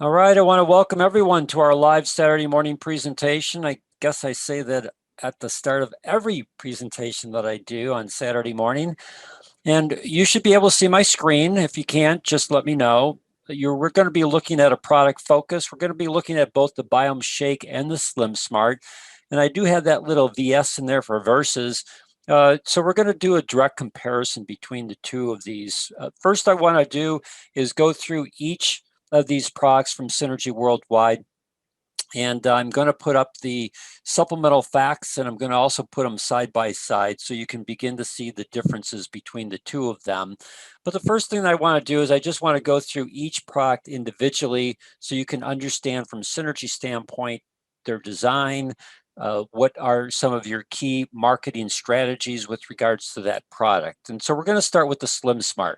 All right, I want to welcome everyone to our live Saturday morning presentation. I guess I say that at the start of every presentation that I do on Saturday morning. And you should be able to see my screen. If you can't, just let me know. We're going to be looking at a product focus. We're going to be looking at both the Biome Shake and the SlimSmart. And I do have that little VS in there for versus. So we're going to do a direct comparison between the two of these. First, I want to do is go through each of these products from Synergy Worldwide. And I'm going to put up the supplemental facts, and I'm going to also put them side by side so you can begin to see the differences between the two of them. But the first thing that I want to do is I just want to go through each product individually so you can understand from Synergy standpoint their design, what are some of your key marketing strategies with regards to that product. And so we're going to start with the SlimSmart.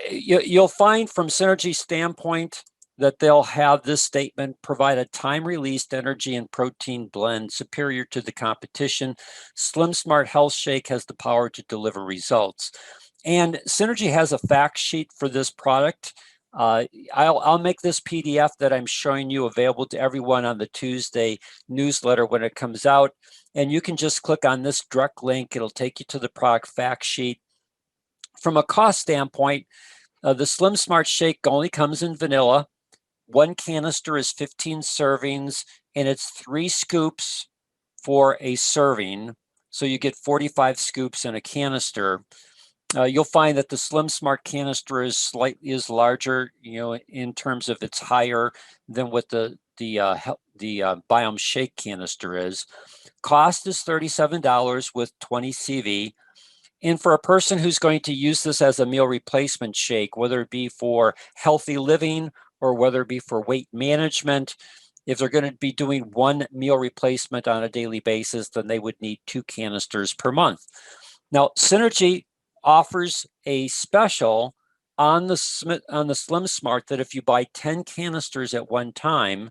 You'll find from Synergy standpoint that they'll have this statement: provide a time-released energy and protein blend superior to the competition. SlimSmart Health Shake has the power to deliver results. And Synergy has a fact sheet for this product. I'll make this PDF that I'm showing you available to everyone on the Tuesday newsletter when it comes out. And you can just click on this direct link. It'll take you to the product fact sheet. From a cost standpoint, the SlimSmart Shake only comes in vanilla. One canister is 15 servings, and it's 3 scoops for a serving. So you get 45 scoops in a canister. You'll find that the SlimSmart canister is slightly larger, in terms of it's higher than what the Biome Shake canister is. Cost is $37 with 20 CV. And for a person who's going to use this as a meal replacement shake, whether it be for healthy living or whether it be for weight management, if they're going to be doing one meal replacement on a daily basis, then they would need 2 canisters per month. Now, Synergy offers a special on the SlimSmart that if you buy 10 canisters at one time,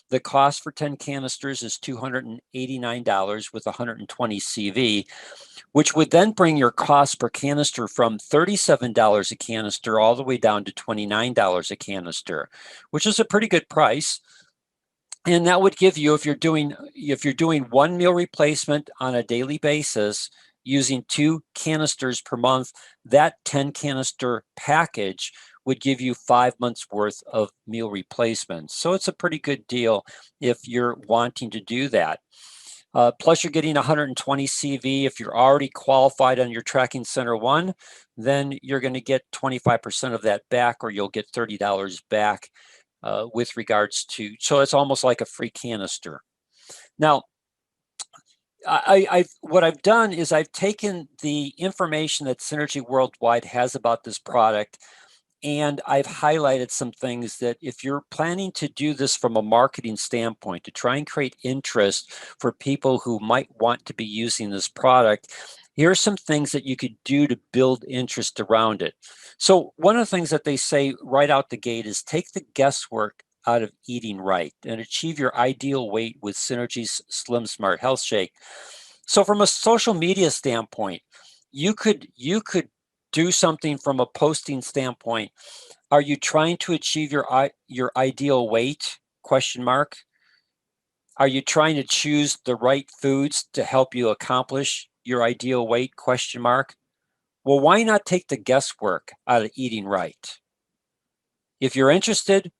the cost for 10 canisters is $289 with 120 CV, which would then bring your cost per canister from $37 a canister all the way down to $29 a canister, which is a pretty good price. And that would give you, if you're doing one meal replacement on a daily basis using 2 canisters per month, that 10 canister package would give you 5 months worth of meal replacements. So it's a pretty good deal if you're wanting to do that. Plus, you're getting 120 CV. If you're already qualified on your Tracking Center 1, then you're going to get 25% of that back, or you'll get $30 back with regards to, so it's almost like a free canister. Now, what I've done is I've taken the information that Synergy Worldwide has about this product, and I've highlighted some things that if you're planning to do this from a marketing standpoint, to try and create interest for people who might want to be using this product, here are some things that you could do to build interest around it. So one of the things that they say right out the gate is take the guesswork out of eating right and achieve your ideal weight with Synergy's SlimSmart Health Shake. So from a social media standpoint, you could do something from a posting standpoint. Are you trying to achieve your ideal weight? Question mark. Are you trying to choose the right foods to help you accomplish your ideal weight? Question mark. Well, why not take the guesswork out of eating right? If you're interested,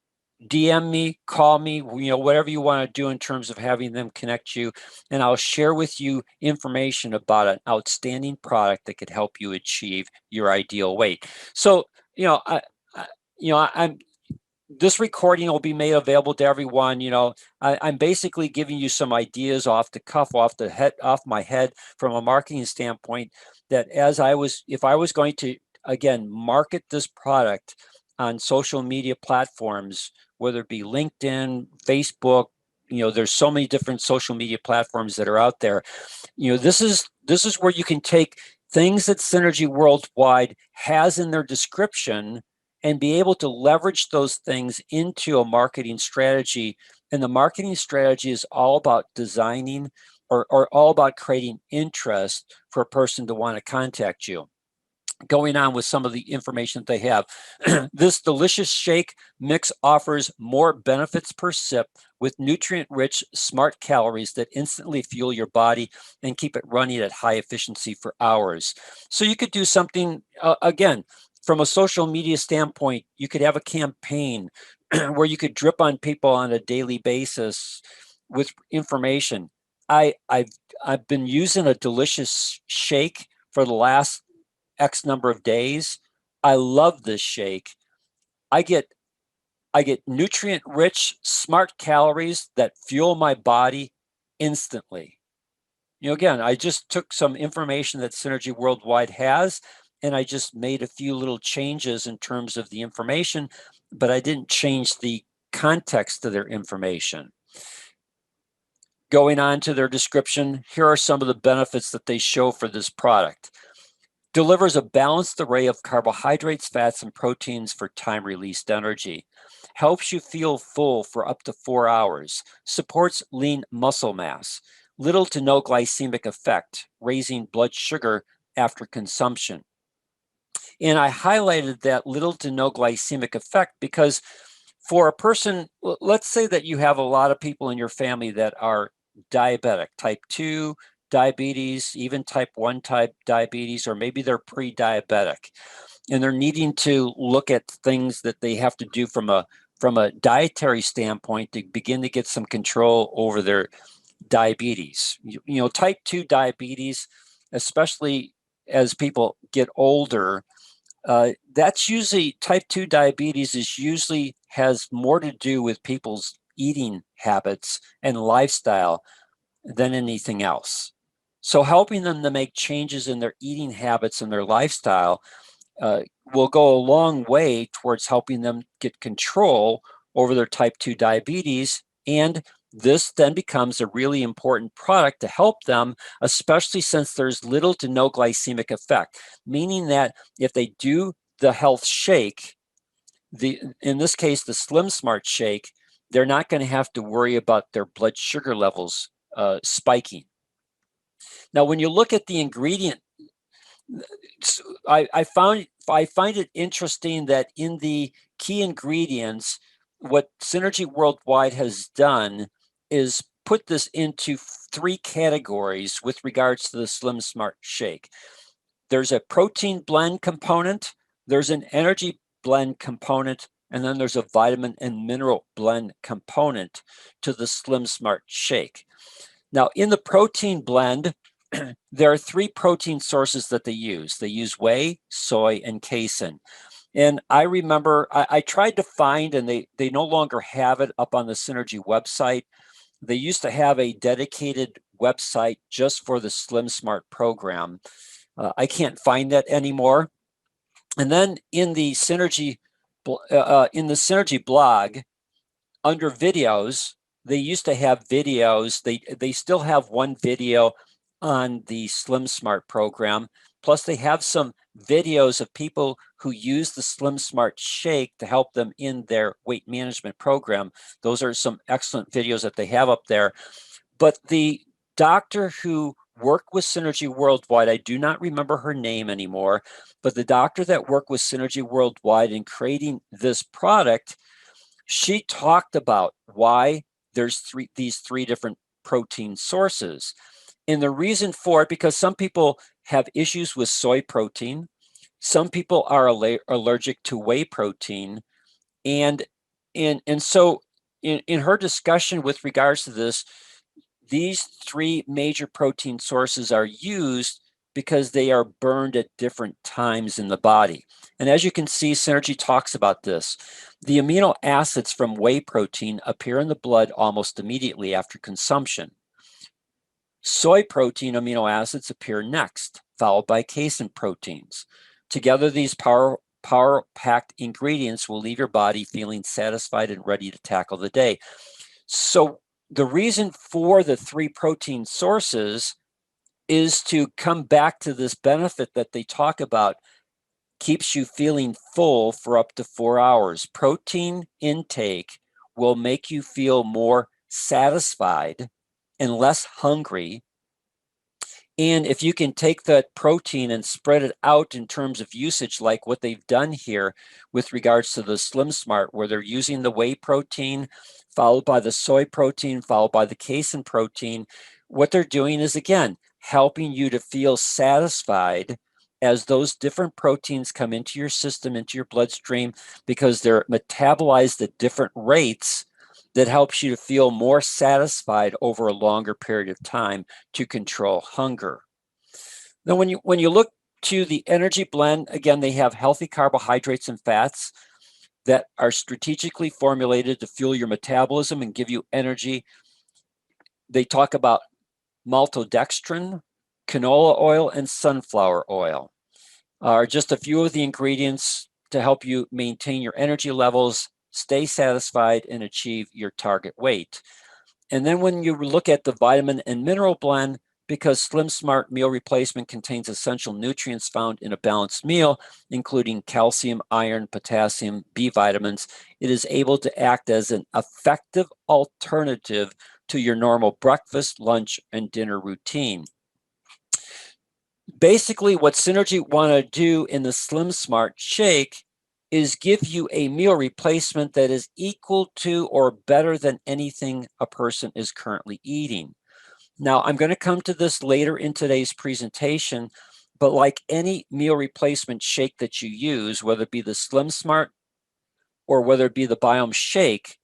DM me, call me, whatever you want to do in terms of having them connect you, and I'll share with you information about an outstanding product that could help you achieve your ideal weight. So, I'm this recording will be made available to everyone. I'm basically giving you some ideas off the cuff, off my head from a marketing standpoint, that if I was going to, again, market this product on social media platforms, whether it be LinkedIn, Facebook, there's so many different social media platforms that are out there. This is where you can take things that Synergy Worldwide has in their description and be able to leverage those things into a marketing strategy. And the marketing strategy is all about designing or all about creating interest for a person to want to contact you. going on with some of the information that they have. This delicious shake mix offers more benefits per sip with nutrient-rich, smart calories that instantly fuel your body and keep it running at high efficiency for hours. So you could do something, again, from a social media standpoint, you could have a campaign where you could drip on people on a daily basis with information. I've been using a delicious shake for the last X number of days. I love this shake. I get nutrient rich, smart calories that fuel my body instantly. You know, again, I just took some information that Synergy Worldwide has, and I just made a few little changes in terms of the information, but I didn't change the context of their information. Going on to their description, here are some of the benefits that they show for this product. Delivers a balanced array of carbohydrates, fats, and proteins for time-released energy. Helps you feel full for up to 4 hours. Supports lean muscle mass. Little to no glycemic effect, raising blood sugar after consumption. And I highlighted that little to no glycemic effect because for a person, let's say that you have a lot of people in your family that are diabetic, type 2 diabetes, even type 1 type diabetes, or maybe they're pre-diabetic, and they're needing to look at things that they have to do from a dietary standpoint to begin to get some control over their diabetes. You know, type 2 diabetes, especially as people get older, that's usually type 2 diabetes is usually has more to do with people's eating habits and lifestyle than anything else. So helping them to make changes in their eating habits and their lifestyle will go a long way towards helping them get control over their type 2 diabetes. And this then becomes a really important product to help them, especially since there's little to no glycemic effect, meaning that if they do the health shake, in this case, the SMLsmart Shake, they're not going to have to worry about their blood sugar levels spiking. Now, when you look at the ingredient, I find it interesting that in the key ingredients, what Synergy Worldwide has done is put this into 3 categories with regards to the SMLsmart Shake. There's a protein blend component, there's an energy blend component, and then there's a vitamin and mineral blend component to the SMLsmart Shake. Now, in the protein blend, there are 3 protein sources that they use. They use whey, soy, and casein. And I remember I tried to find, and they no longer have it up on the Synergy website. They used to have a dedicated website just for the SMLsmart program. I can't find that anymore. And then in the Synergy blog, under videos, they used to have videos. They still have one video on the SMLsmart program. Plus, they have some videos of people who use the SMLsmart Shake to help them in their weight management program. Those are some excellent videos that they have up there. But the doctor who worked with Synergy Worldwide, I do not remember her name anymore, but the doctor that worked with Synergy Worldwide in creating this product, she talked about why there's these three different protein sources. And the reason for it, because some people have issues with soy protein, some people are allergic to whey protein, and so in her discussion with regards to this, these 3 major protein sources are used because they are burned at different times in the body. And as you can see, Synergy talks about this. The amino acids from whey protein appear in the blood almost immediately after consumption. Soy protein amino acids appear next, followed by casein proteins. Together, these power-packed ingredients will leave your body feeling satisfied and ready to tackle the day. So the reason for the 3 protein sources is to come back to this benefit that they talk about, keeps you feeling full for up to 4 hours. Protein intake will make you feel more satisfied and less hungry. And if you can take that protein and spread it out in terms of usage, like what they've done here with regards to the SlimSmart, where they're using the whey protein, followed by the soy protein, followed by the casein protein, what they're doing is, again, helping you to feel satisfied as those different proteins come into your system, into your bloodstream, because they're metabolized at different rates. That helps you to feel more satisfied over a longer period of time to control hunger. Now, when you look to the energy blend, again, they have healthy carbohydrates and fats that are strategically formulated to fuel your metabolism and give you energy. They talk about maltodextrin, canola oil, and sunflower oil are just a few of the ingredients to help you maintain your energy levels, stay satisfied, and achieve your target weight. And then when you look at the vitamin and mineral blend, because SlimSmart meal replacement contains essential nutrients found in a balanced meal, including calcium, iron, potassium, B vitamins, it is able to act as an effective alternative to your normal breakfast, lunch, and dinner routine. Basically, what Synergy want to do in the SlimSmart Shake is give you a meal replacement that is equal to or better than anything a person is currently eating. Now, I'm going to come to this later in today's presentation, but like any meal replacement shake that you use, whether it be the SlimSmart or whether it be the Biome Shake,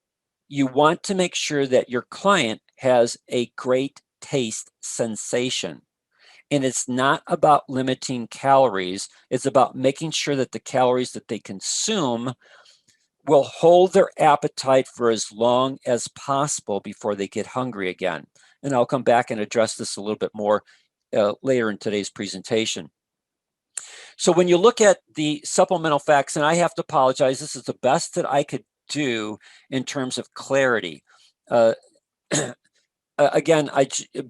you want to make sure that your client has a great taste sensation. And it's not about limiting calories. It's about making sure that the calories that they consume will hold their appetite for as long as possible before they get hungry again. And I'll come back and address this a little bit more later in today's presentation. So when you look at the supplemental facts, and I have to apologize, this is the best that I could do in terms of clarity. Again,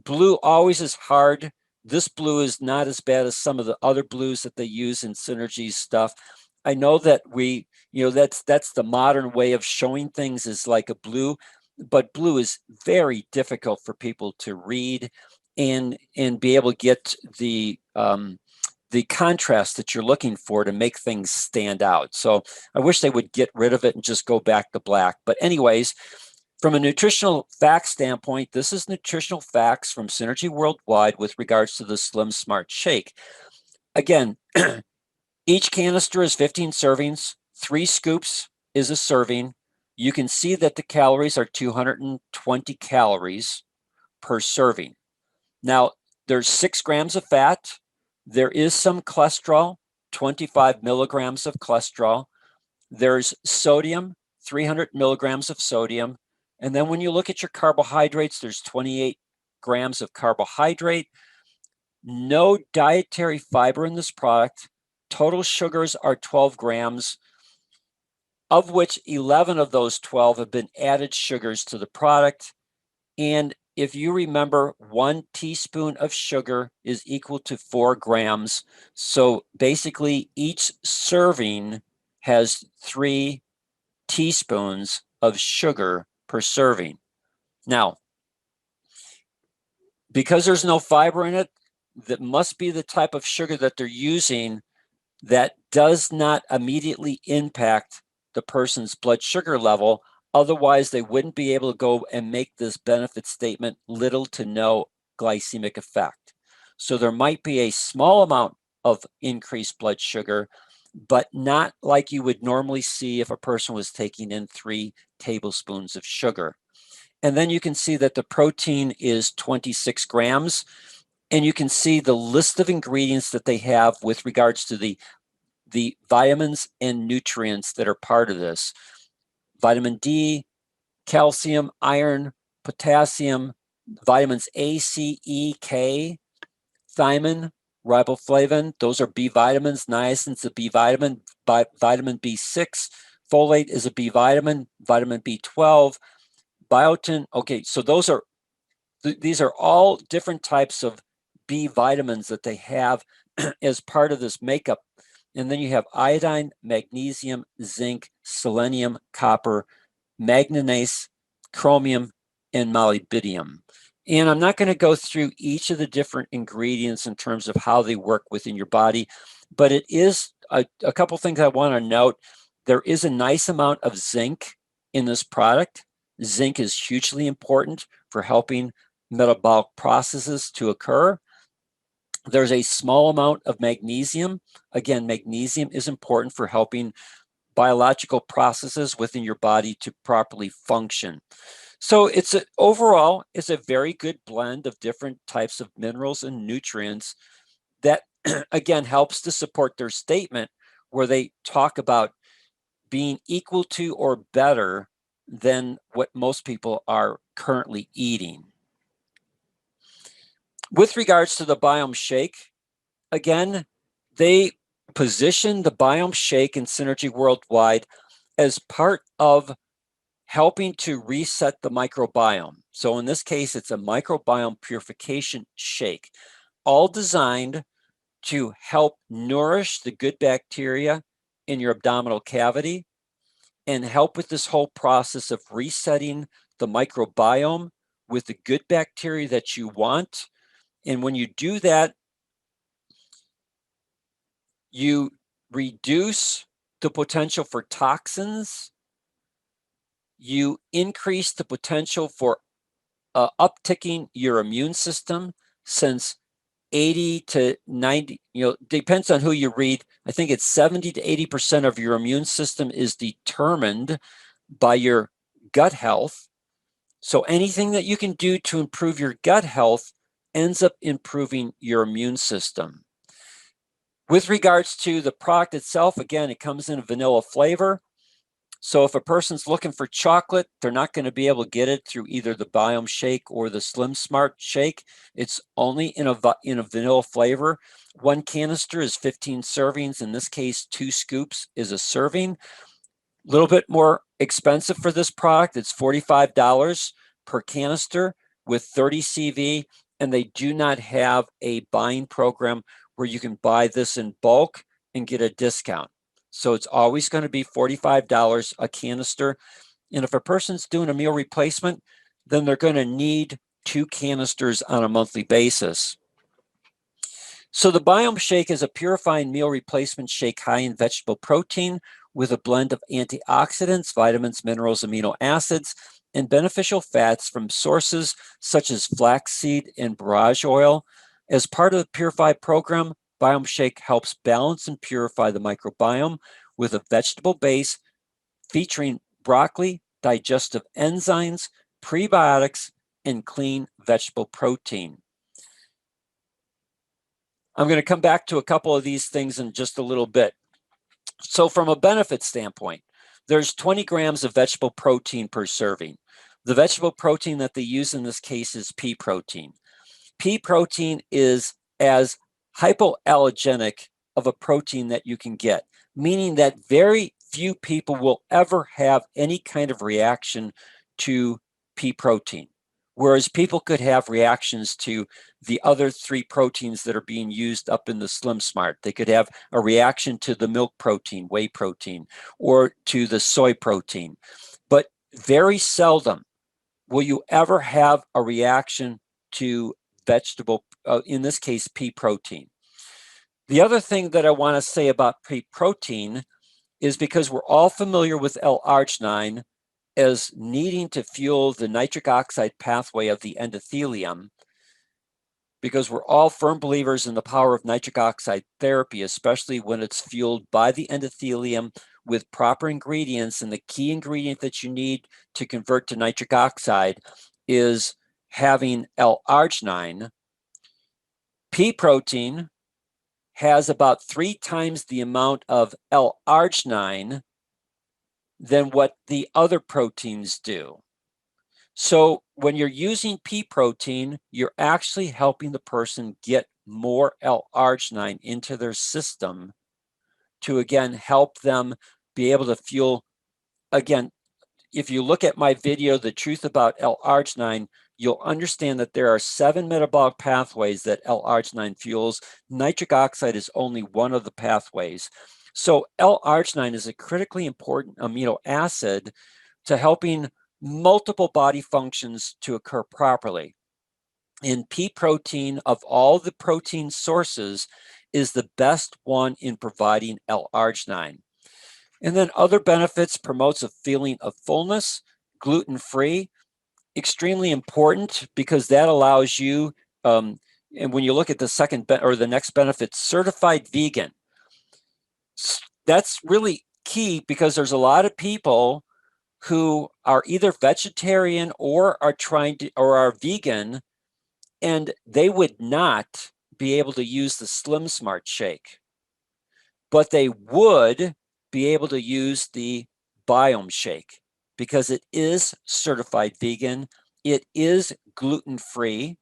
blue always is hard. This blue is not as bad as some of the other blues that they use in Synergy's stuff. I know that that's the modern way of showing things is like a blue, but blue is very difficult for people to read and be able to get the contrast that you're looking for to make things stand out. So I wish they would get rid of it and just go back to black. But anyways, from a nutritional facts standpoint, this is nutritional facts from Synergy Worldwide with regards to the SlimSmart Shake. Again, each canister is 15 servings. 3 scoops is a serving. You can see that the calories are 220 calories per serving. Now, there's 6 grams of fat. There is some cholesterol, 25 milligrams of cholesterol. There's sodium, 300 milligrams of sodium. And then when you look at your carbohydrates, there's 28 grams of carbohydrate. No dietary fiber in this product. Total sugars are 12 grams, of which 11 of those 12 have been added sugars to the product. And if you remember, 1 teaspoon of sugar is equal to 4 grams. So basically, each serving has 3 teaspoons of sugar per serving. Now, because there's no fiber in it, that must be the type of sugar that they're using that does not immediately impact the person's blood sugar level. Otherwise, they wouldn't be able to go and make this benefit statement little to no glycemic effect. So there might be a small amount of increased blood sugar, but not like you would normally see if a person was taking in 3 tablespoons of sugar. And then you can see that the protein is 26 grams. And you can see the list of ingredients that they have with regards to the vitamins and nutrients that are part of this. Vitamin D, calcium, iron, potassium, vitamins A, C, E, K, thiamine, riboflavin. Those are B vitamins. Niacin's a B vitamin. Vitamin B6. Folate is a B vitamin. Vitamin B12. Biotin. Okay, so these are all different types of B vitamins that they have as part of this makeup. And then you have iodine, magnesium, zinc, selenium, copper, manganese, chromium, and molybdenum. And I'm not going to go through each of the different ingredients in terms of how they work within your body, but it is a couple things I want to note. There is a nice amount of zinc in this product. Zinc is hugely important for helping metabolic processes to occur. There's a small amount of magnesium. Again, magnesium is important for helping biological processes within your body to properly function. So overall, it's a very good blend of different types of minerals and nutrients that, again, helps to support their statement where they talk about being equal to or better than what most people are currently eating. With regards to the Biome Shake, again, they position the Biome Shake and Synergy Worldwide as part of helping to reset the microbiome. So in this case, it's a microbiome purification shake, all designed to help nourish the good bacteria in your abdominal cavity and help with this whole process of resetting the microbiome with the good bacteria that you want. And when you do that, you reduce the potential for toxins, you increase the potential for upticking your immune system, since 80 to 90, depends on who you read. I think it's 70 to 80% of your immune system is determined by your gut health. So anything that you can do to improve your gut health ends up improving your immune system. With regards to the product itself, again, it comes in a vanilla flavor. So if a person's looking for chocolate, they're not going to be able to get it through either the Biome Shake or the SMLsmart Shake. It's only in a vanilla flavor. One canister is 15 servings. In this case, 2 scoops is a serving. A little bit more expensive for this product. It's $45 per canister with 30 CV, and they do not have a buying program where you can buy this in bulk and get a discount. So it's always going to be $45 a canister. And if a person's doing a meal replacement, then they're going to need 2 canisters on a monthly basis. So the Biome Shake is a purifying meal replacement shake high in vegetable protein with a blend of antioxidants, vitamins, minerals, amino acids, and beneficial fats from sources such as flaxseed and borage oil. As part of the Purify program, Biome Shake helps balance and purify the microbiome with a vegetable base featuring broccoli, digestive enzymes, prebiotics, and clean vegetable protein. I'm going to come back to a couple of these things in just a little bit. So from a benefit standpoint, there's 20 grams of vegetable protein per serving. The vegetable protein that they use in this case is pea protein. Pea protein is as hypoallergenic of a protein that you can get, meaning that very few people will ever have any kind of reaction to pea protein, whereas people could have reactions to the other 3 proteins that are being used up in the SlimSmart. They could have a reaction to the milk protein, whey protein, or to the soy protein. But very seldom will you ever have a reaction to vegetable, in this case, pea protein. The other thing that I want to say about pea protein is because we're all familiar with L-arginine as needing to fuel the nitric oxide pathway of the endothelium, because we're all firm believers in the power of nitric oxide therapy, especially when it's fueled by the endothelium with proper ingredients. And the key ingredient that you need to convert to nitric oxide is having L-arginine. Pea protein has about 3 times the amount of L-arginine than what the other proteins do. So when you're using pea protein, you're actually helping the person get more L-arginine into their system to, again, help them be able to fuel. Again, if you look at my video, The Truth About L-arginine, you'll understand that there are 7 metabolic pathways that L-arginine fuels. Nitric oxide is only one of the pathways. So L-arginine is a critically important amino acid to helping multiple body functions to occur properly. And pea protein, of all the protein sources, is the best one in providing L-arginine. And then other benefits: promotes a feeling of fullness, gluten-free, extremely important because that allows you, and when you look at the the next benefit, certified vegan. That's really key because there's a lot of people who are either vegetarian or are vegan, and they would not be able to use the SMLsmart Shake, but they would be able to use the Biome Shake because it is certified vegan. It is gluten-free,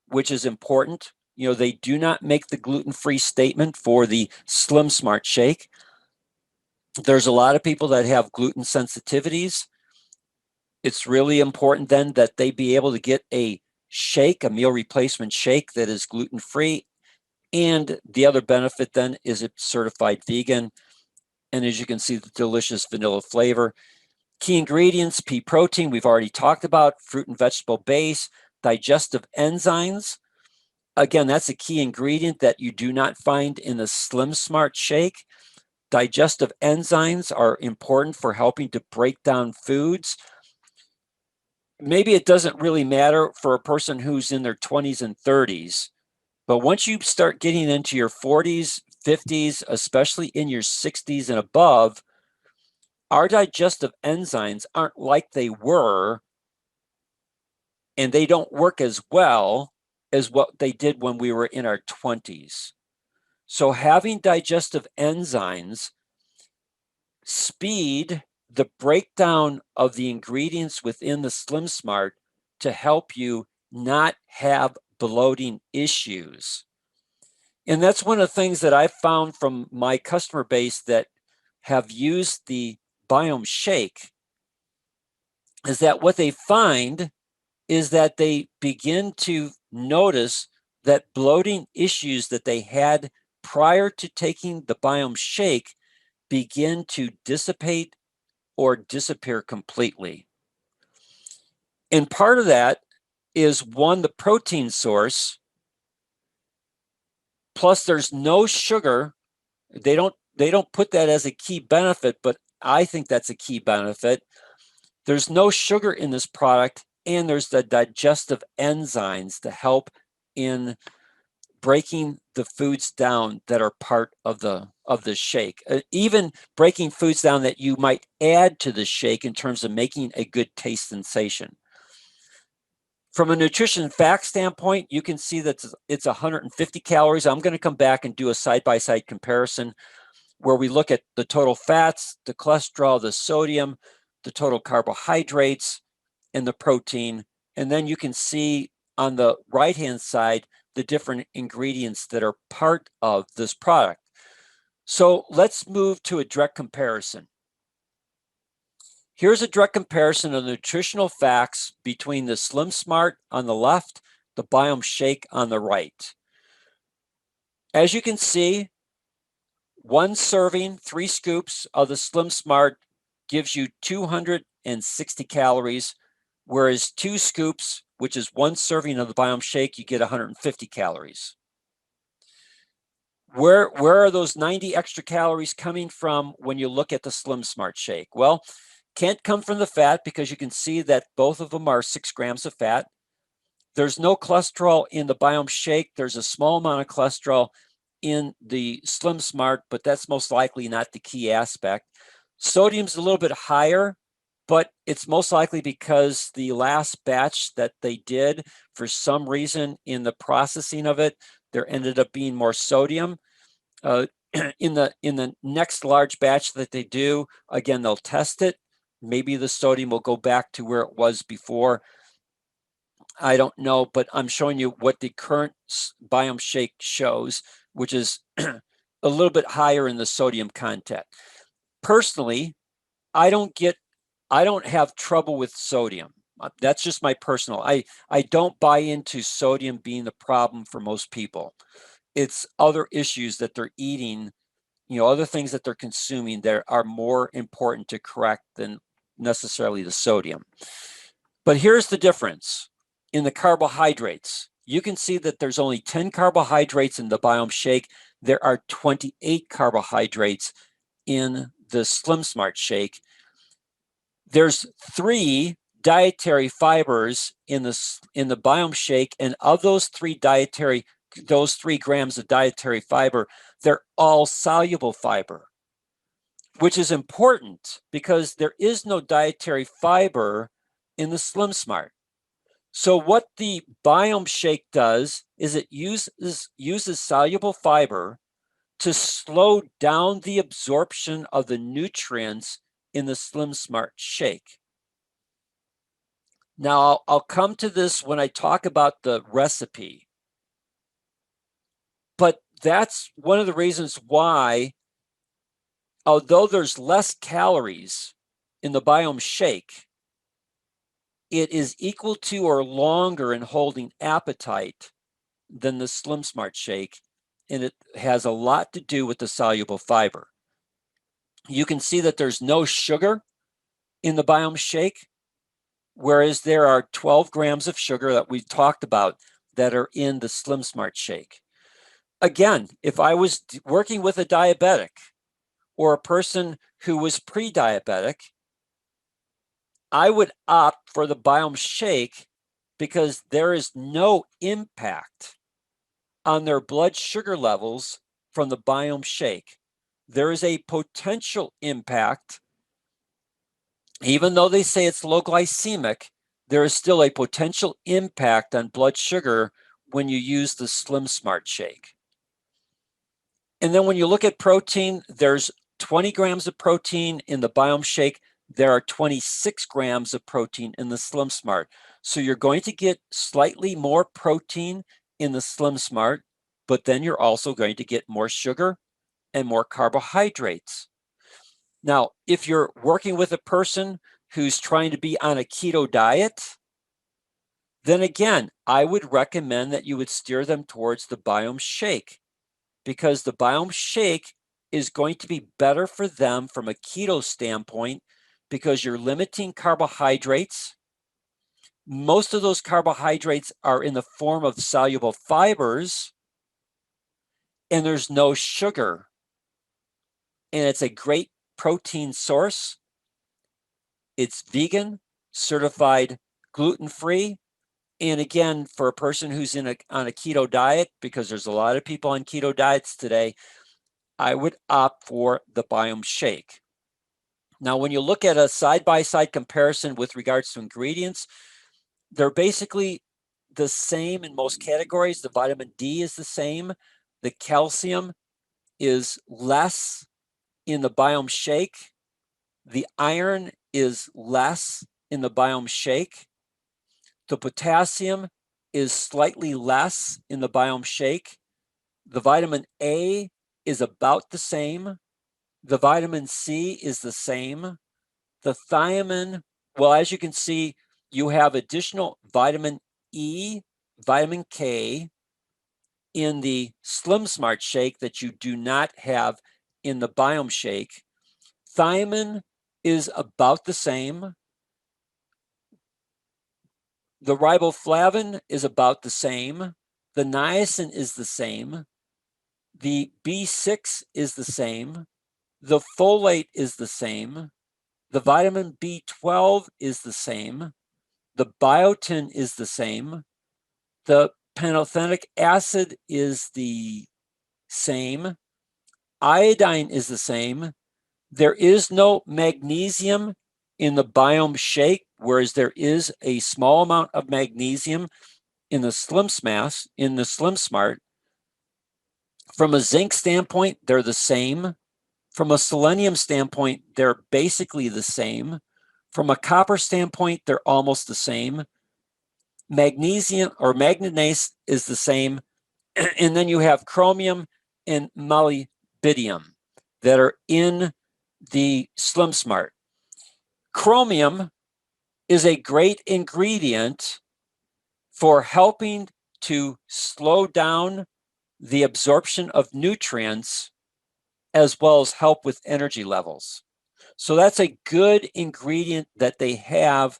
which is important. You know, they do not make the gluten-free statement for the SMLsmart Shake. There's a lot of people that have gluten sensitivities. It's really important then that they be able to get a shake, a meal replacement shake that is gluten-free. And the other benefit then is it's certified vegan. And as you can see, the delicious vanilla flavor. Key ingredients: pea protein, we've already talked about, fruit and vegetable base, digestive enzymes. Again, that's a key ingredient that you do not find in the SMLsmart Shake. Digestive enzymes are important for helping to break down foods. Maybe it doesn't really matter for a person who's in their 20s and 30s, but once you start getting into your 40s, 50s, especially in your 60s and above, our digestive enzymes aren't like they were, and they don't work as well as what they did when we were in our 20s. So having digestive enzymes speed the breakdown of the ingredients within the SMLsmart to help you not have bloating issues. And that's one of the things that I've found from my customer base that have used the Biome Shake, is that what they find is that they begin to notice that bloating issues that they had prior to taking the Biome Shake begin to dissipate or disappear completely. And part of that is, one, the protein source, plus there's no sugar. They don't put that as a key benefit, but I think that's a key benefit. There's no sugar in this product, and there's the digestive enzymes to help in breaking the foods down that are part of the shake, even breaking foods down that you might add to the shake in terms of making a good taste sensation. From a nutrition fact standpoint, you can see that it's 150 calories. I'm going to come back and do a side-by-side comparison where we look at the total fats, the cholesterol, the sodium, the total carbohydrates, and the protein. And then you can see on the right-hand side the different ingredients that are part of this product. So let's move to a direct comparison. Here's a direct comparison of the nutritional facts between the SMLsmart on the left, the Biome Shake on the right. As you can see, one serving, 3 scoops of the SMLsmart gives you 260 calories, whereas 2 scoops, which is 1 serving of the Biome Shake, you get 150 calories. Where are those 90 extra calories coming from when you look at the SMLsmart Shake? Well, can't come from the fat because you can see that both of them are 6 grams of fat. There's no cholesterol in the Biome Shake. There's a small amount of cholesterol in the SMLsmart, but that's most likely not the key aspect. Sodium's a little bit higher, but it's most likely because the last batch that they did, for some reason in the processing of it, there ended up being more sodium. In the next large batch that they do, again, they'll test it. Maybe the sodium will go back to where it was before. I don't know, but I'm showing you what the current Biome Shake shows, which is a little bit higher in the sodium content. Personally, I don't have trouble with sodium. That's just my personal. I don't buy into sodium being the problem for most people. It's other issues that they're eating, other things that they're consuming that are more important to correct than necessarily the sodium. But here's the difference in the carbohydrates. you can see that there's only 10 carbohydrates in the Biome Shake. There are 28 carbohydrates in the SMLsmart Shake. There's 3 dietary fibers in the Biome Shake, and of those 3 grams of dietary fiber, they're all soluble fiber, which is important because there is no dietary fiber in the SMLsmart. So what the Biome Shake does is it uses soluble fiber to slow down the absorption of the nutrients in the SMLsmart Shake. Now, I'll come to this when I talk about the recipe, but that's one of the reasons why, although there's less calories in the Biome Shake, it is equal to or longer in holding appetite than the SMLsmart Shake, and it has a lot to do with the soluble fiber. You can see that there's no sugar in the Biome Shake, whereas there are 12 grams of sugar that we talked about that are in the SMLsmart Shake. Again, if I was working with a diabetic or a person who was pre-diabetic, I would opt for the Biome Shake because there is no impact on their blood sugar levels from the Biome Shake. There is a potential impact. Even though they say it's low glycemic, there is still a potential impact on blood sugar when you use the SMLsmart Shake. And then when you look at protein, there's 20 grams of protein in the Biome Shake. There are 26 grams of protein in the SMLsmart. So you're going to get slightly more protein in the SMLsmart, but then you're also going to get more sugar and more carbohydrates. Now, if you're working with a person who's trying to be on a keto diet, then again, I would recommend that you would steer them towards the Biome Shake, because the Biome Shake is going to be better for them from a keto standpoint because you're limiting carbohydrates. Most of those carbohydrates are in the form of soluble fibers, and there's no sugar. And it's a great protein source. It's vegan, certified gluten-free. And again, for a person who's on a keto diet, because there's a lot of people on keto diets today, I would opt for the Biome Shake. Now, when you look at a side-by-side comparison with regards to ingredients, they're basically the same in most categories. The vitamin D is the same. The calcium is less in the Biome Shake. The iron is less in the Biome Shake. The potassium is slightly less in the Biome Shake. The vitamin A is about the same. The vitamin C is the same. The thiamine, well, as you can see, you have additional vitamin E, vitamin K in the SMLsmart Shake that you do not have in the Biome Shake. Thiamine is about the same. The riboflavin is about the same. The niacin is the same. The B6 is the same. The folate is the same. The vitamin B12 is the same. The biotin is the same. The pantothenic acid is the same. Iodine is the same. There is no magnesium in the Biome Shake, whereas there is a small amount of magnesium in the SMLsmart. From a zinc standpoint, they're the same. From a selenium standpoint, they're basically the same. From a copper standpoint, they're almost the same. Magnesium or manganese is the same. And then you have chromium and molybdenum that are in the SMLsmart. Chromium is a great ingredient for helping to slow down the absorption of nutrients as well as help with energy levels. So that's a good ingredient that they have,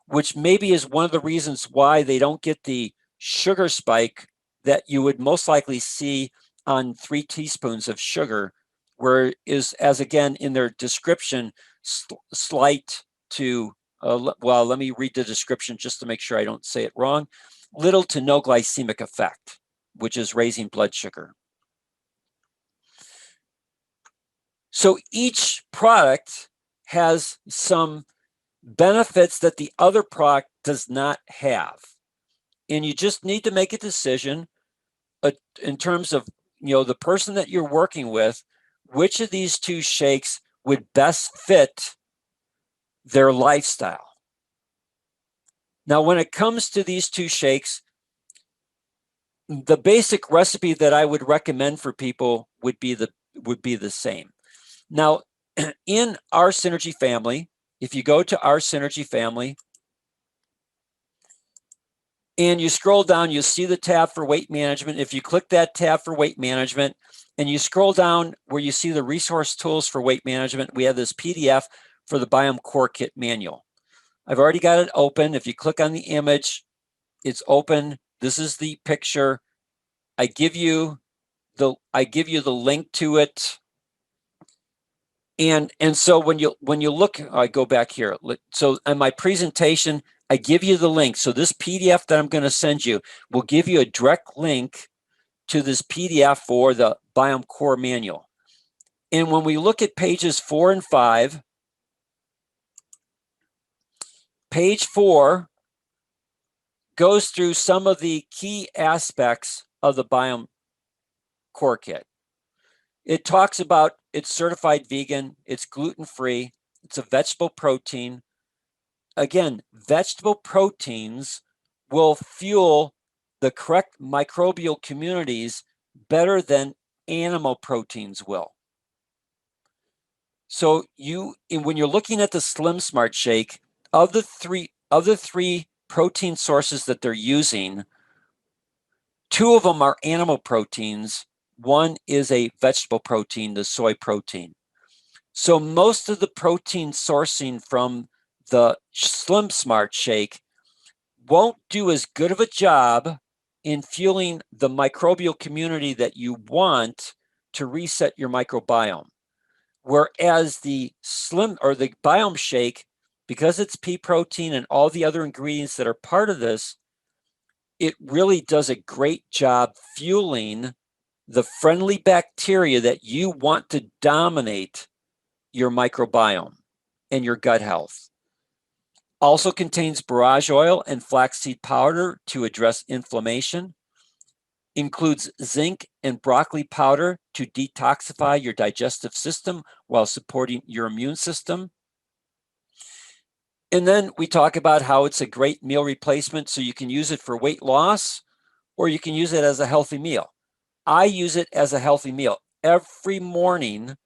which maybe is one of the reasons why they don't get the sugar spike that you would most likely see on 3 teaspoons of sugar, where is, as again in their description, slight to, well, let me read the description just to make sure I don't say it wrong. Little to no glycemic effect, which is raising blood sugar. So each product has some benefits that the other product does not have. And you just need to make a decision in terms of, the person that you're working with, which of these two shakes would best fit their lifestyle. Now, when it comes to these two shakes, the basic recipe that I would recommend for people would be the same. Now, in our Synergy family, if you go to our Synergy family and you scroll down, you'll see the tab for weight management. If you click that tab for weight management and you scroll down where you see the resource tools for weight management, we have this PDF for the Biome Core Kit manual. I've already got it open. If you click on the image, it's open. This is the picture. I give you the link to it. And so when you look, I go back here. So on my presentation, I give you the link. So this PDF that I'm going to send you will give you a direct link to this PDF for the Biome Core manual. And when we look at pages 4 and 5, page 4 goes through some of the key aspects of the Biome Core Kit. It talks about it's certified vegan, it's gluten-free, it's a vegetable protein. Again, vegetable proteins will fuel the correct microbial communities better than animal proteins will. So when you're looking at the SMLsmart Shake, of the three protein sources that they're using, 2 of them are animal proteins. One is a vegetable protein, the soy protein. So most of the protein sourcing from the SMLsmart Shake won't do as good of a job in fueling the microbial community that you want to reset your microbiome. Whereas the Biome Shake, because it's pea protein and all the other ingredients that are part of this, it really does a great job fueling the friendly bacteria that you want to dominate your microbiome and your gut health. Also contains borage oil and flaxseed powder to address inflammation. Includes zinc and broccoli powder to detoxify your digestive system while supporting your immune system. And then we talk about how it's a great meal replacement, so you can use it for weight loss or you can use it as a healthy meal. I use it as a healthy meal. Every morning,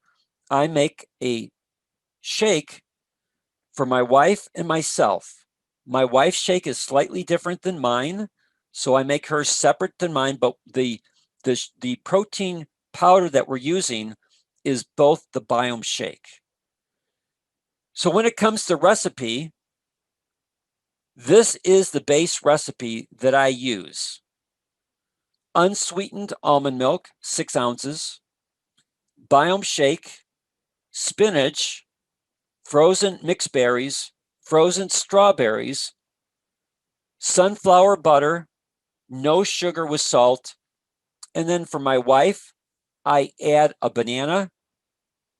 I make a shake for my wife and myself. My wife's shake is slightly different than mine, so I make hers separate than mine, but the protein powder that we're using is both the Biome Shake. So when it comes to recipe, this is the base recipe that I use. Unsweetened almond milk, 6 ounces, Biome Shake, spinach, frozen mixed berries, frozen strawberries, sunflower butter, no sugar with salt. And then for my wife, I add a banana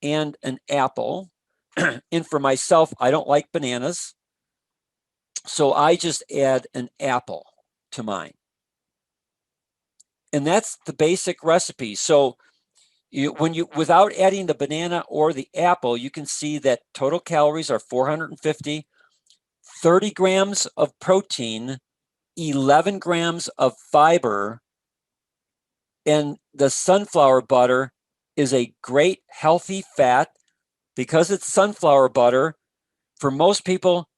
and an apple. And for myself, I don't like bananas, so I just add an apple to mine. And that's the basic recipe. So without adding the banana or the apple, you can see that total calories are 450, 30 grams of protein, 11 grams of fiber, and the sunflower butter is a great healthy fat. Because it's sunflower butter, for most people,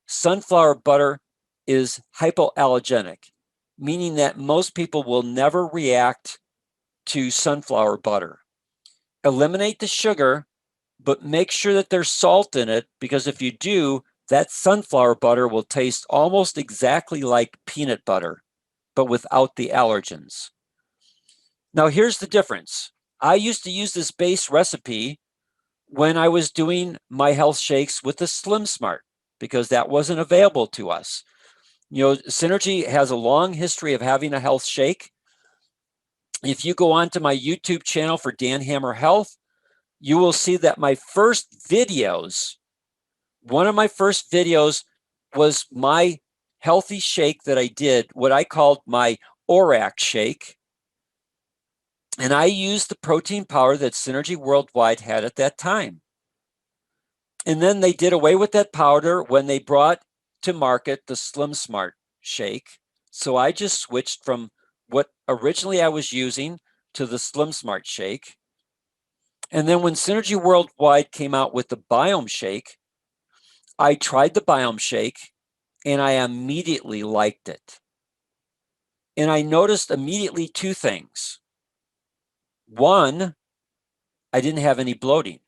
sunflower butter is hypoallergenic, meaning that most people will never react to sunflower butter. Eliminate the sugar, but make sure that there's salt in it, because if you do, that sunflower butter will taste almost exactly like peanut butter. but without the allergens. Now, here's the difference. I used to use this base recipe when I was doing my health shakes with the SMLsmart because that wasn't available to us. You know, Synergy has a long history of having a health shake. If you go onto my YouTube channel for Dan Hammer Health, you will see that my first videos, one of my first videos was my healthy shake that I did, what I called my ORAC shake. And I used the protein powder that Synergy Worldwide had at that time. And then they did away with that powder when they brought to market the SMLsmart Shake. So I just switched from what originally I was using to the SMLsmart Shake. And then when Synergy Worldwide came out with the Biome Shake, I tried the Biome Shake and I immediately liked it. And I noticed immediately two things. One, I didn't have any bloating.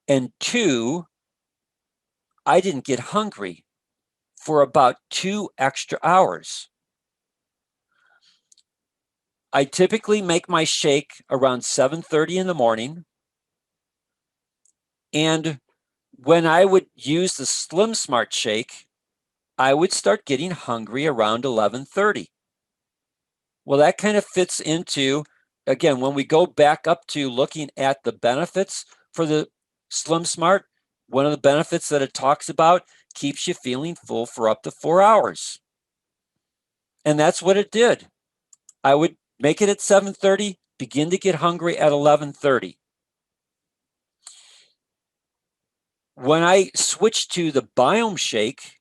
And two, I didn't get hungry for about 2 extra hours. I typically make my shake around 7:30 in the morning. And when I would use the SMLsmart Shake, I would start getting hungry around 11:30. Well, that kind of fits into, again, when we go back up to looking at the benefits for the SMLsmart, one of the benefits that it talks about keeps you feeling full for up to 4 hours. And that's what it did. I would make it at 7:30, begin to get hungry at 11:30. When I switched to the Biome Shake,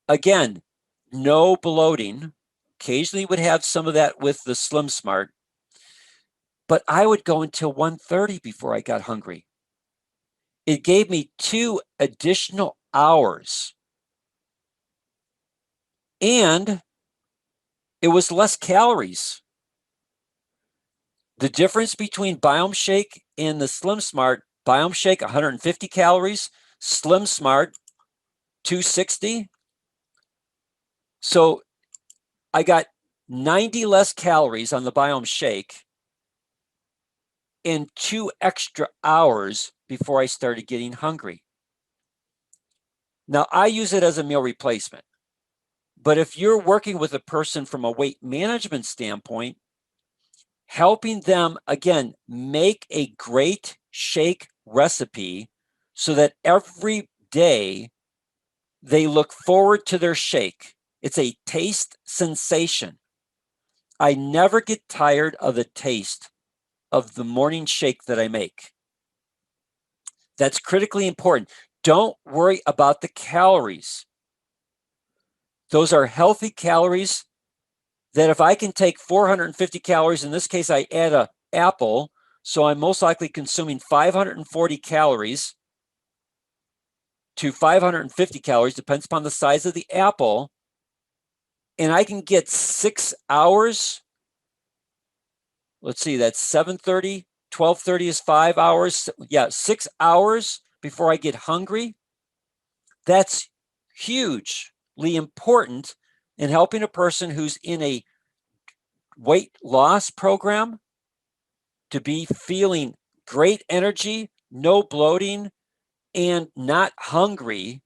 again, no bloating. Occasionally would have some of that with the SMLsmart, but I would go until 1:30 before I got hungry. It gave me 2 additional hours. And it was less calories. The difference between Biome Shake and the SMLsmart, Biome Shake 150 calories, SMLsmart 260. So I got 90 less calories on the Biome Shake and 2 extra hours before I started getting hungry. Now, I use it as a meal replacement. But if you're working with a person from a weight management standpoint, helping them, again, make a great shake recipe so that every day they look forward to their shake. It's a taste sensation. I never get tired of the taste of the morning shake that I make. That's critically important. Don't worry about the calories. Those are healthy calories that if I can take 450 calories, in this case, I add an apple, so I'm most likely consuming 540 calories to 550 calories, depends upon the size of the apple, and I can get 6 hours. Let's see, that's 7:30, 12:30 is 5 hours. Yeah, 6 hours before I get hungry. That's hugely important in helping a person who's in a weight loss program to be feeling great energy, no bloating, and not hungry,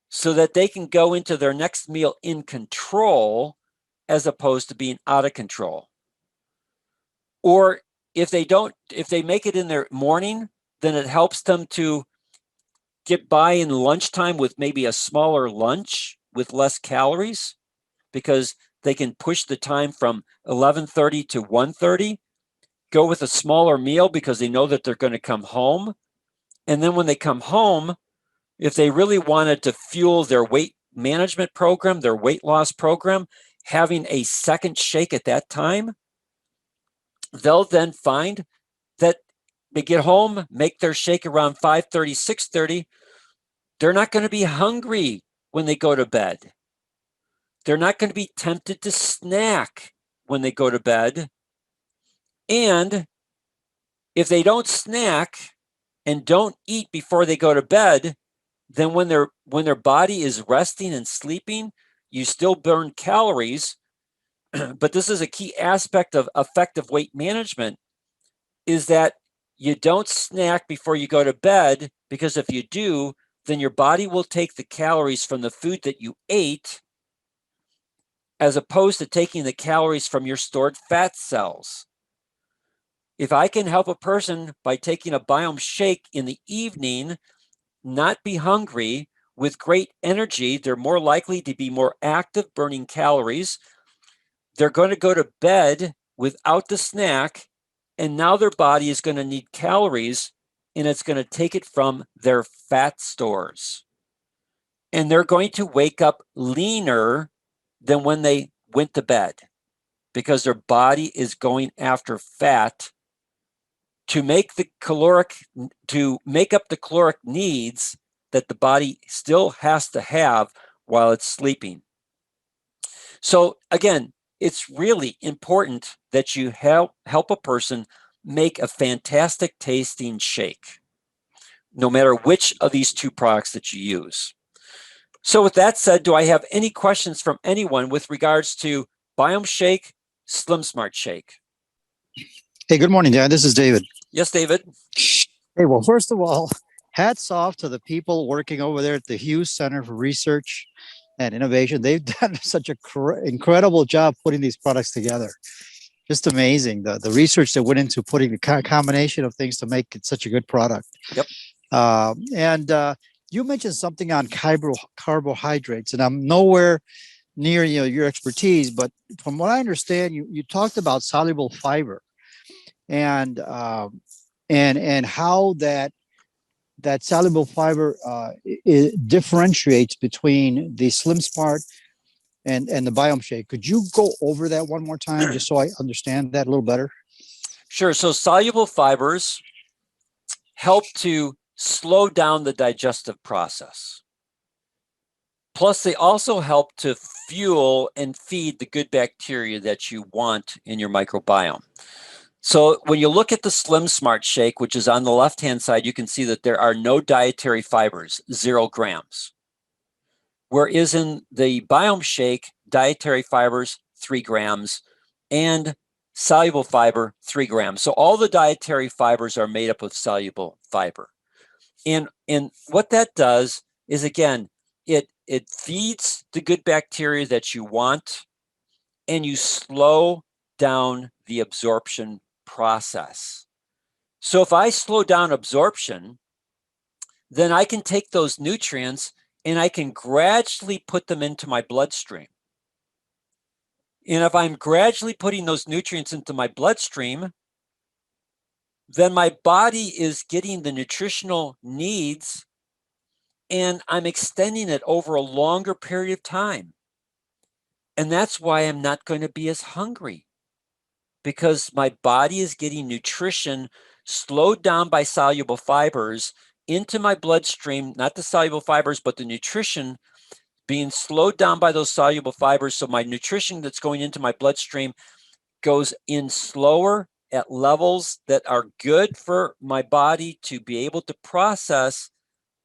so that they can go into their next meal in control as opposed to being out of control. Or if they make it in their morning, then it helps them to get by in lunchtime with maybe a smaller lunch with less calories, because they can push the time from 11:30 to 1:30, go with a smaller meal because they know that they're going to come home. And then when they come home, if they really wanted to fuel their weight management program, their weight loss program, having a second shake at that time, they'll then find that they get home, make their shake around 5:30, 6:30. They're not going to be hungry when they go to bed. They're not going to be tempted to snack when they go to bed. And if they don't snack and don't eat before they go to bed, then when their body is resting and sleeping, you still burn calories, but this is a key aspect of effective weight management, is that you don't snack before you go to bed, because if you do, then your body will take the calories from the food that you ate, as opposed to taking the calories from your stored fat cells. If I can help a person by taking a Biome Shake in the evening, not be hungry, with great energy, they're more likely to be more active burning calories. They're going to go to bed without the snack, and now their body is going to need calories, and it's going to take it from their fat stores. And they're going to wake up leaner than when they went to bed, because their body is going after fat to make up the caloric needs that the body still has to have while it's sleeping. So again, it's really important that you help a person make a fantastic tasting shake, no matter which of these two products that you use. So with that said, do I have any questions from anyone with regards to Biome Shake, SMLsmart Shake? Hey, good morning, Dan. This is David. Yes, David. Hey, well, first of all, hats off to the people working over there at the Hughes Center for Research and Innovation. They've done such an incredible job putting these products together. Just amazing, the research that went into putting the combination of things to make it such a good product. Yep. And you mentioned something on carbohydrates, and I'm nowhere near your expertise, but from what I understand, you talked about soluble fiber and how that soluble fiber differentiates between the SMLsmart and the Biome Shake. Could you go over that one more time, just so I understand that a little better? Sure. So soluble fibers help to slow down the digestive process. Plus, they also help to fuel and feed the good bacteria that you want in your microbiome. So when you look at the SMLsmart Shake, which is on the left-hand side, you can see that there are no dietary fibers, 0 grams. Whereas in the Biome Shake, dietary fibers, 3 grams, and soluble fiber, 3 grams. So all the dietary fibers are made up of soluble fiber. And what that does is, again, it feeds the good bacteria that you want, and you slow down the absorption process. So if I slow down absorption, then I can take those nutrients and I can gradually put them into my bloodstream. And if I'm gradually putting those nutrients into my bloodstream, then my body is getting the nutritional needs, and I'm extending it over a longer period of time. And that's why I'm not going to be as hungry, because my body is getting nutrition slowed down by soluble fibers into my bloodstream, not the soluble fibers, but the nutrition being slowed down by those soluble fibers. So my nutrition that's going into my bloodstream goes in slower at levels that are good for my body to be able to process,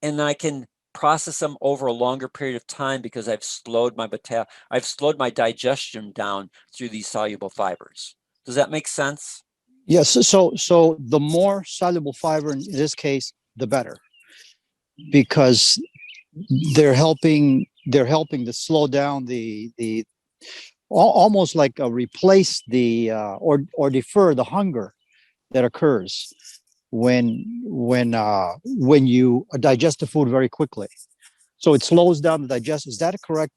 and I can process them over a longer period of time because I've slowed my digestion down through these soluble fibers. Does that make sense? Yes. So the more soluble fiber in this case, the better, because they're helping to slow down the almost like replace the or defer the hunger that occurs when you digest the food very quickly. So it slows down the digestion. Is that a correct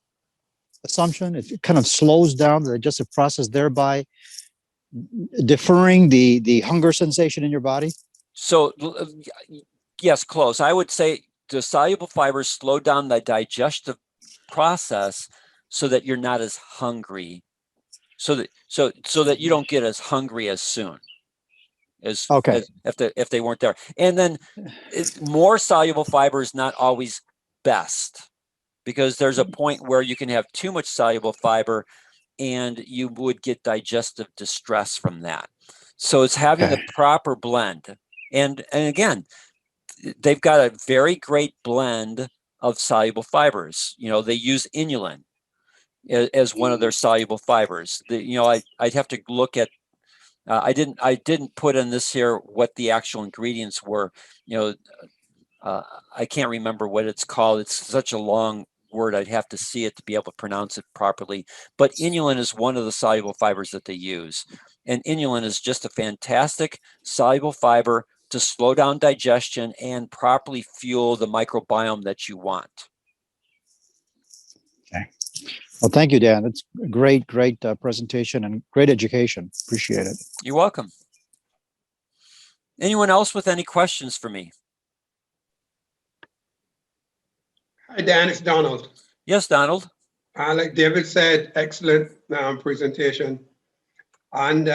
assumption? It kind of slows down the digestive process, thereby deferring the hunger sensation in your body? So yes, close. I would say the soluble fibers slow down the digestive process so that you're not as hungry, so that you don't get as hungry as soon as, okay. if they weren't there. And then more soluble fiber is not always best, because there's a point where you can have too much soluble fiber and you would get digestive distress from that. So it's having the proper blend. And again, they've got a very great blend of soluble fibers. They use inulin. as one of their soluble fibers. I'd have to look at. I didn't put in this here what the actual ingredients were. I can't remember what it's called. It's such a long word. I'd have to see it to be able to pronounce it properly. But inulin is one of the soluble fibers that they use. And inulin is just a fantastic soluble fiber to slow down digestion and properly fuel the microbiome that you want. Okay. Well, thank you, Dan. It's a great presentation and great education. Appreciate it. You're welcome. Anyone else with any questions for me? Hi, Dan, it's Donald. Yes, Donald. Like David said, excellent presentation. And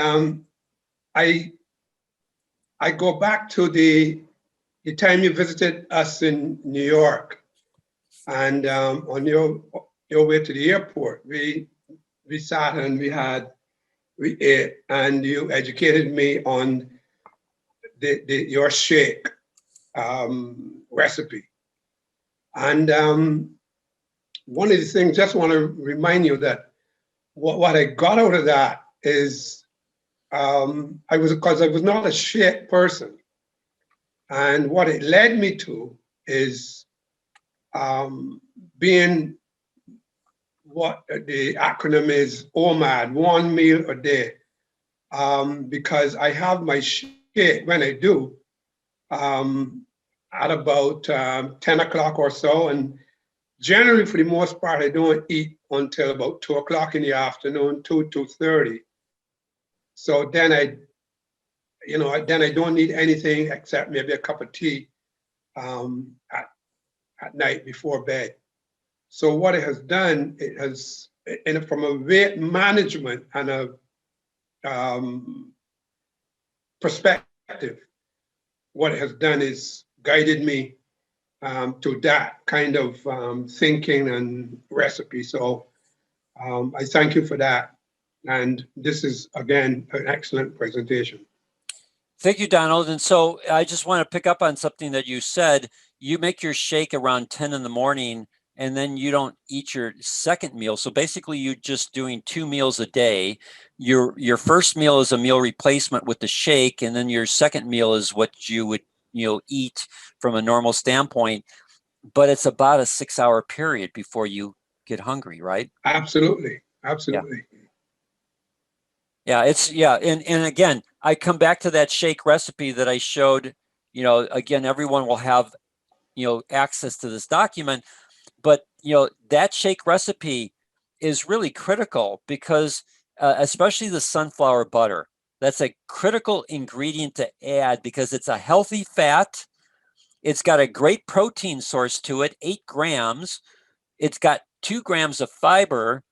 I go back to the time you visited us in New York, and on your way to the airport, we sat and we ate, and you educated me on your shake recipe. And one of the things, just want to remind you that what I got out of that is because I was not a shake person. And what it led me to is being what the acronym is OMAD, 1 meal a day. Because I have my shake when I do at about 10 o'clock or so. And generally, for the most part, I don't eat until about 2 o'clock in the afternoon, 2:30. So then I don't need anything except maybe a cup of tea at night before bed. So what it has done, from a weight management and a perspective, what it has done is guided me to that kind of thinking and recipe. So I thank you for that. And this is, again, an excellent presentation. Thank you, Donald. And so I just want to pick up on something that you said. You make your shake around 10 in the morning, and then you don't eat your second meal. So basically, you're just doing 2 meals a day. Your first meal is a meal replacement with the shake, and then your second meal is what you would eat from a normal standpoint. But it's about a 6-hour period before you get hungry, right? Absolutely. Absolutely. Yeah, and again, I come back to that shake recipe that I showed. Again, everyone will have access to this document, but that shake recipe is really critical because especially the sunflower butter, that's a critical ingredient to add because it's a healthy fat. It's got a great protein source to it, 8 grams. It's got 2 grams of fiber,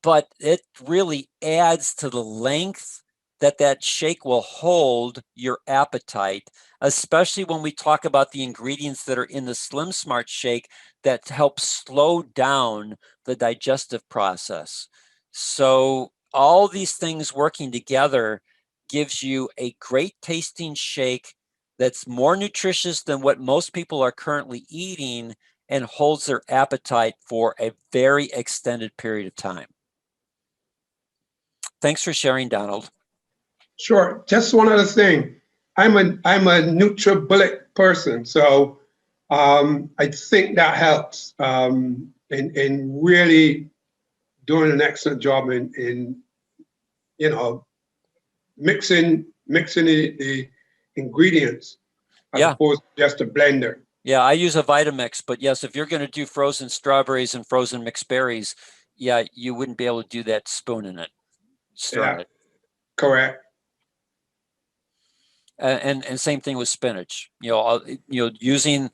but it really adds to the length that shake will hold your appetite, especially when we talk about the ingredients that are in the SMLsmart Shake that help slow down the digestive process. So all these things working together gives you a great tasting shake that's more nutritious than what most people are currently eating and holds their appetite for a very extended period of time. Thanks for sharing, Donald. Sure. Just one other thing. I'm a nutribullet person, so I think that helps in really doing an excellent job in mixing the ingredients as opposed to just a blender. Yeah, I use a Vitamix, but yes, if you're going to do frozen strawberries and frozen mixed berries, yeah, you wouldn't be able to do that spooning it, stirring it. Correct. And same thing with spinach. Using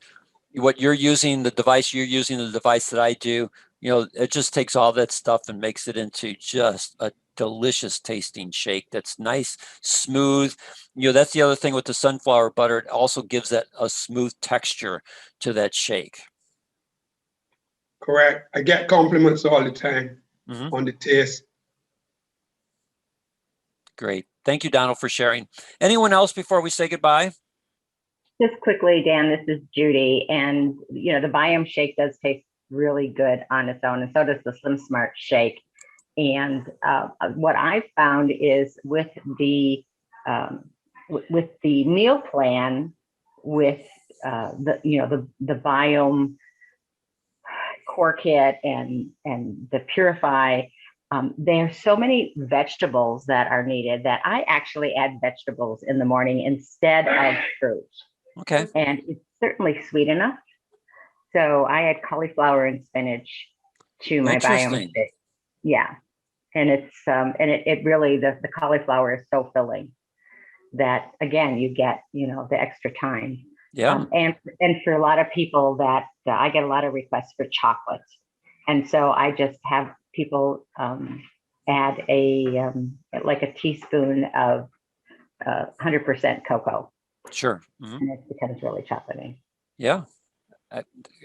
what you're using, the device you're using, the device that I do, it just takes all that stuff and makes it into just a delicious tasting shake that's nice, smooth. That's the other thing with the sunflower butter. It also gives that a smooth texture to that shake. Correct. I get compliments all the time on the taste. Great. Thank you, Donald, for sharing. Anyone else before we say goodbye? Just quickly, Dan, this is Judy. And, the Biome Shake does taste really good on its own, and so does the SMLsmart Shake. And what I found is with the meal plan, with the Biome Core Kit and the Purify, there are so many vegetables that are needed that I actually add vegetables in the morning instead of fruit. Okay. And it's certainly sweet enough. So I add cauliflower and spinach to my Biome Shake. Yeah. And it's it really, the cauliflower is so filling that, again, you get, the extra time. Yeah. And for a lot of people that I get a lot of requests for chocolate. And so I just have people add like a teaspoon of 100% cocoa. Sure. Mm-hmm. And it becomes really chocolatey. Yeah.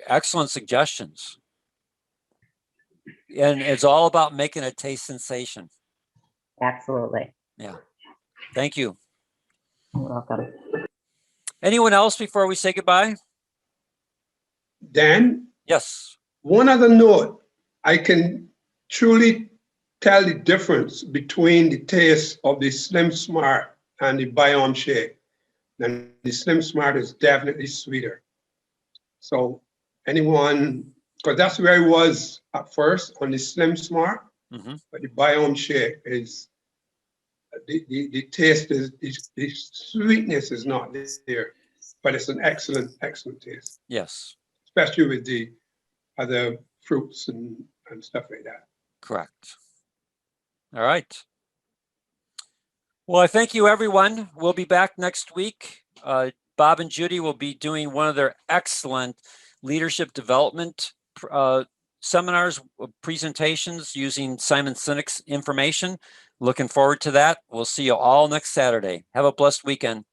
Excellent suggestions. And it's all about making a taste sensation. Absolutely. Yeah. Thank you. You're welcome. Anyone else before we say goodbye? Dan, Yes. one other note, I can truly tell the difference between the taste of the SMLsmart and the Biome Shake. And the SMLsmart is definitely sweeter. So anyone, because that's where it was at first on the SMLsmart, Mm-hmm. but the Biome Shake is, the taste is, the sweetness is not there, but it's an excellent, excellent taste, Yes. especially with the other fruits and stuff like that. Correct. All right. Well, I thank you, everyone. We'll be back next week. Bob and Judy will be doing one of their excellent leadership development seminars, presentations using Simon Sinek's information. Looking forward to that. We'll see you all next Saturday. Have a blessed weekend.